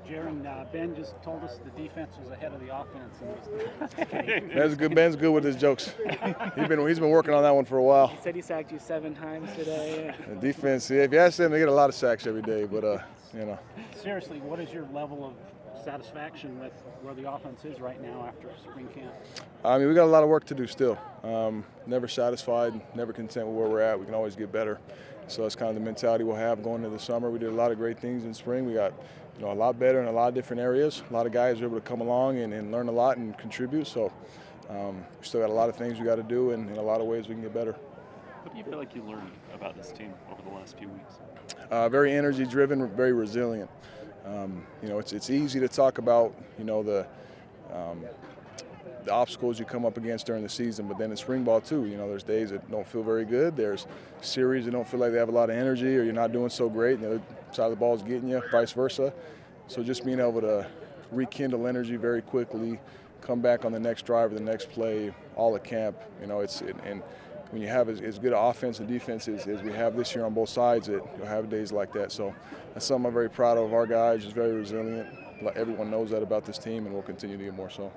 Jaren, Ben just told us the defense was ahead of the offense. And Ben's good with his jokes. He's been working on that one for a while. He said he sacked you 7 times today. The defense, yeah, if you ask them, they get a lot of sacks every day, but Seriously, what is your level of satisfaction with where the offense is right now after spring camp? I mean, we got a lot of work to do still. Never satisfied, never content with where we're at. We can always get better. So that's kind of the mentality we'll have going into the summer. We did a lot of great things in spring. We got a lot better in a lot of different areas. A lot of guys were able to come along and learn a lot and contribute. So we still got a lot of things we got to do, and in a lot of ways we can get better. What do you feel like you learned about this team over the last few weeks? Very energy-driven, very resilient. It's easy to talk about the obstacles you come up against during the season, but then in spring ball too, there's days that don't feel very good. There's series that don't feel like they have a lot of energy, or you're not doing so great, and the other side of the ball is getting you, vice versa. So just being able to rekindle energy very quickly, come back on the next drive or the next play, all at camp, and when you have as good offense and defense as we have this year on both sides, you'll have days like that. So that's something I'm very proud of our guys, just very resilient. Everyone knows that about this team, and we'll continue to get more so.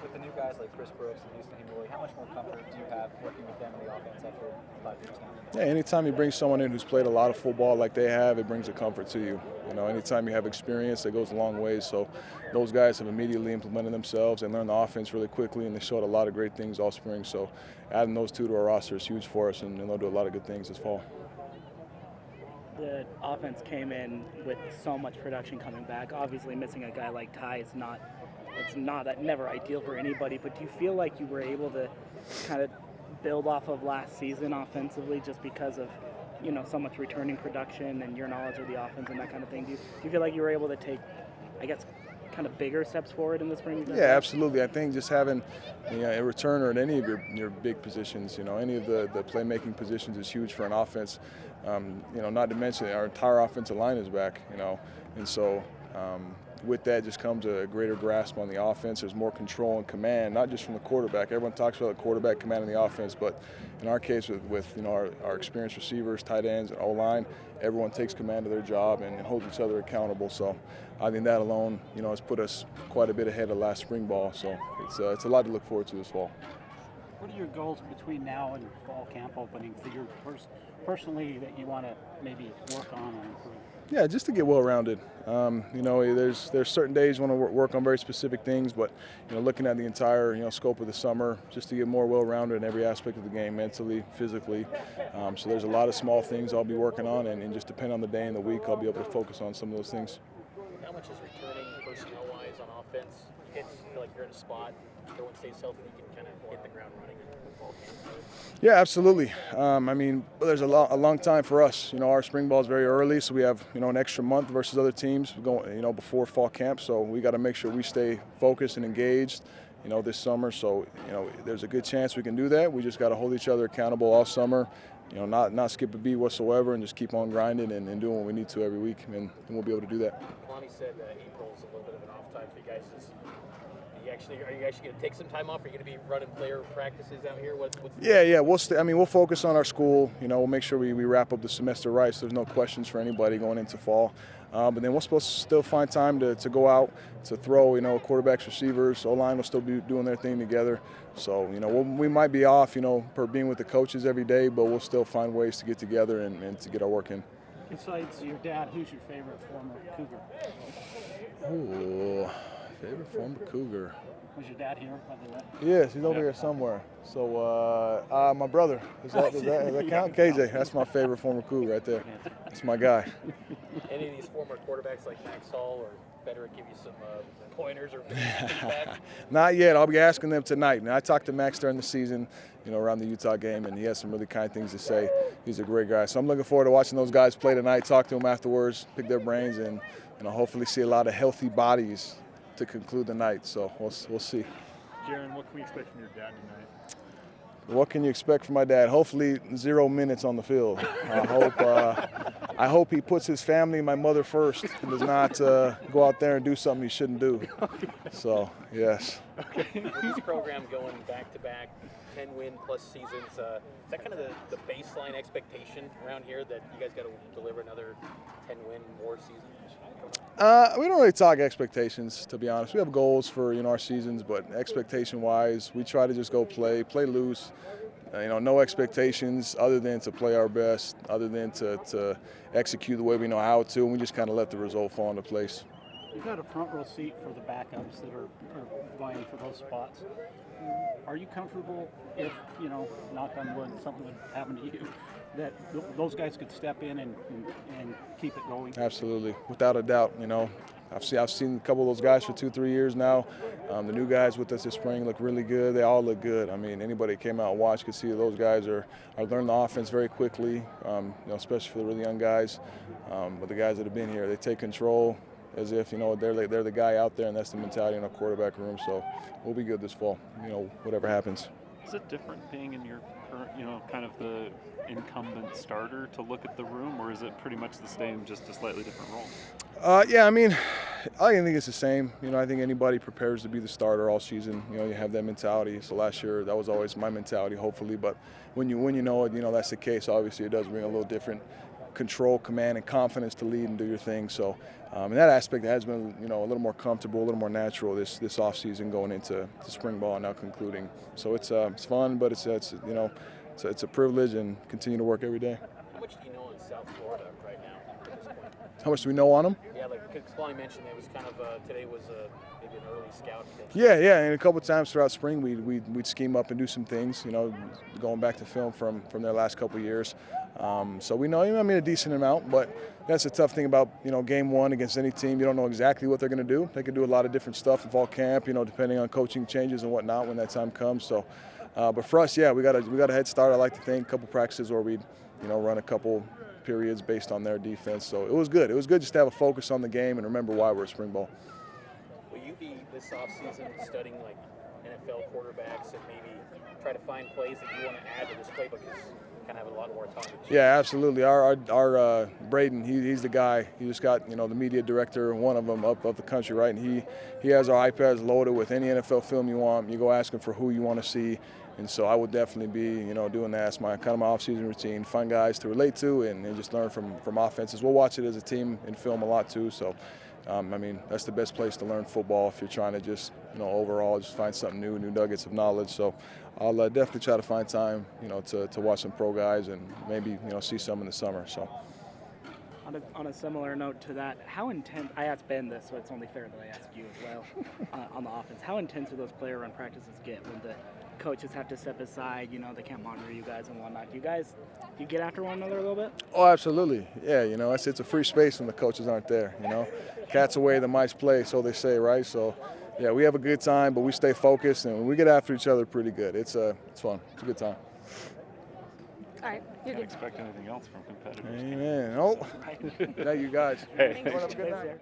With the new guys like Chris Brooks and Houston Hemingway, how much more comfort do you have working with them in the offense after 5 years now? Yeah, anytime you bring someone in who's played a lot of football like they have, it brings a comfort to you. Anytime you have experience, that goes a long way. So those guys have immediately implemented themselves and learned the offense really quickly, and they showed a lot of great things all spring. So adding those two to our roster is huge for us, and they'll do a lot of good things this fall. The offense came in with so much production coming back. Obviously, missing a guy like Ty is never ideal for anybody. But do you feel like you were able to kind of build off of last season offensively, just because of so much returning production and your knowledge of the offense and that kind of thing? Do you feel like you were able to take, I guess, kind of bigger steps forward in the spring? Yeah, absolutely. I think just having a returner at any of your big positions, any of the playmaking positions is huge for an offense. Not to mention our entire offensive line is back, and so with that just comes a greater grasp on the offense. There's more control and command, not just from the quarterback. Everyone talks about the quarterback commanding the offense, but in our case with our experienced receivers, tight ends, and O-line, everyone takes command of their job and holds each other accountable. So I think that alone, has put us quite a bit ahead of last spring ball. So it's a lot to look forward to this fall. What are your goals between now and fall camp opening for your personally that you want to maybe work on or improve? Yeah, just to get well-rounded. There's certain days you want to work on very specific things, but looking at the entire scope of the summer, just to get more well-rounded in every aspect of the game, mentally, physically. So there's a lot of small things I'll be working on, and just depending on the day and the week, I'll be able to focus on some of those things. How much is returning personnel-wise on offense? You feel like you're in a spot, everyone stays healthy, you can kind of hit the ground running in fall camp? Yeah, absolutely. There's a long time for us. Our spring ball is very early, so we have an extra month versus other teams going before fall camp. So we got to make sure we stay focused and engaged this summer. So there's a good chance we can do that. We just got to hold each other accountable all summer. Not skip a beat whatsoever, and just keep on grinding and doing what we need to every week, and we'll be able to do that. Lonnie said April's a little bit of an off time for you guys. Are you actually going to take some time off? Are you going to be running player practices out here? Yeah. We'll focus on our school. We'll make sure we wrap up the semester right, so there's no questions for anybody going into fall. But then we're supposed to still find time to go out to throw. Quarterbacks, receivers, O-line will still be doing their thing together. So we might be off, per being with the coaches every day, but we'll still find ways to get together and to get our work in. Besides your dad, who's your favorite former Cougar? Oh, favorite former Cougar. Was your dad here, by the way? Yes, he's over here somewhere. So my brother, does that count? KJ, that's my favorite former Cougar right there. That's my guy. Any of these former quarterbacks like Max Hall or Federic give you some pointers or feedback? Not yet. I'll be asking them tonight. I talked to Max during the season, around the Utah game, and he has some really kind things to say. He's a great guy. So I'm looking forward to watching those guys play tonight, talk to them afterwards, pick their brains, and hopefully see a lot of healthy bodies to conclude the night. So we'll see. Jaren, what can we expect from your dad tonight? What can you expect from my dad? Hopefully 0 minutes on the field. I hope he puts his family and my mother first and does not go out there and do something he shouldn't do. So, yes. Okay. With this program going back-to-back, 10-win-plus seasons, is that kind of the baseline expectation around here that you guys got to deliver another 10-win more season? We don't really talk expectations, to be honest. We have goals for our seasons, but expectation-wise, we try to just go play loose. No expectations other than to play our best, other than to execute the way we know how to, and we just kind of let the result fall into place. You've got a front row seat for the backups that are vying for those spots. Are you comfortable if, knock on wood, something would happen to you, that those guys could step in and keep it going? Absolutely, without a doubt. I've seen a couple of those guys for 2-3 years now. The new guys with us this spring look really good. They all look good. I mean, anybody that came out and watched could see those guys are learning the offense very quickly, especially for the really young guys. But the guys that have been here, they take control as if, they're the guy out there, and that's the mentality in our quarterback room. So we'll be good this fall, whatever happens. Is it different being in your current, kind of the incumbent starter to look at the room, or is it pretty much the same, just a slightly different role? Yeah, I mean, I think it's the same. I think anybody prepares to be the starter all season. You have that mentality. So last year, that was always my mentality, hopefully. But when you know it, that's the case. Obviously, it does bring a little different control, command, and confidence to lead and do your thing. So in that aspect, it has been a little more comfortable, a little more natural this off season going into spring ball and now concluding. So it's fun, but it's a privilege, and continue to work every day. How much do you know on South Florida right now at this point? How much do we know on them? Yeah, because Lonnie mentioned it was kind of today was maybe an early scout. Yeah, and a couple of times throughout spring we'd scheme up and do some things, going back to film from their last couple of years. So we know, a decent amount, but that's a tough thing about, game one against any team. You don't know exactly what they're going to do. They can do a lot of different stuff in fall camp, depending on coaching changes and whatnot when that time comes. So, but for us, yeah, we got a head start. I like to think a couple practices where we'd, run a couple periods based on their defense. So it was good. It was good just to have a focus on the game and remember why we're at spring ball. Will you be this offseason studying like NFL quarterbacks and maybe try to find plays that you want to add to this playbook? Because you kind of have a lot more time. Yeah, absolutely. Our Braden, he's the guy. He just got the media director, one of them up the country, right? And he has our iPads loaded with any NFL film you want. You go ask him for who you want to see. And so I would definitely be, doing that. It's my off-season routine. Find guys to relate to and just learn from offenses. We'll watch it as a team and film a lot too. So, that's the best place to learn football if you're trying to just, overall just find something new nuggets of knowledge. So I'll definitely try to find time, to watch some pro guys and maybe, see some in the summer. So. On a similar note to that, how intense? I asked Ben this, so it's only fair that I ask you as well. On the offense, how intense do those player run practices get when the coaches have to step aside? They can't monitor you guys and whatnot. Do you get after one another a little bit? Oh, absolutely. Yeah, it's a free space when the coaches aren't there. Cats away, the mice play, so they say, right? So, yeah, we have a good time, but we stay focused and we get after each other pretty good. It's fun. It's a good time. All right, you're Can't good. expect anything else from competitors. Amen. Oh, thank you guys. Hey. Have a good night.